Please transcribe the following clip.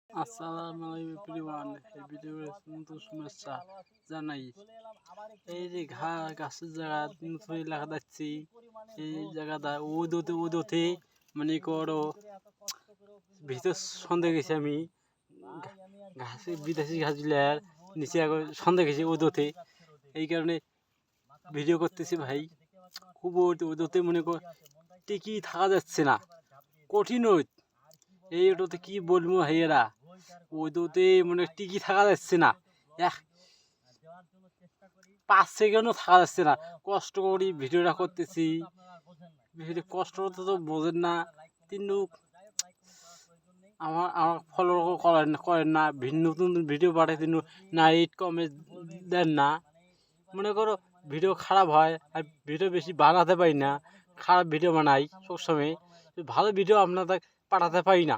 আসসালামু আলাইকুম এভরিওয়ান, এই ভিডিওর নতুন শুভেচ্ছা জানাই। এই যে গাছের জায়গা নতুন এলাকা যাচ্ছি, এই জায়গাটা ওদোতে মানে করো ভিতর সন্দেহ গেছি আমি ঘাসে বিদেশি ঘাসগুলার নিচে সন্দেহ গেছি ওদোতে, এই কারণে ভিডিও করতেছি ভাই। খুব ওদোতে মনে কর টিকি থাকা যাচ্ছে না, কঠিন রোদ। এই ওটাতে কি বলবো ভাইয়েরা, ওইটাতে মানে টিকি থাকা যাচ্ছে না, 5 সেকেন্ডও থাকা যাচ্ছে না। কষ্ট করি ভিডিওটা করতেছি, ভিডিও কষ্ট করতে তো বোঝেন না, কিন্তু আমার ফলো করেন না, নতুন নতুন ভিডিও পাঠাই কিন্তু নাইট কমেন্ট দেন না। মনে করো ভিডিও খারাপ হয় আর ভিডিও বেশি বানাতে পারি না, খারাপ ভিডিও বানাই সবসময়, ভালো ভিডিও আপনাদের পাঠাতে পারি না।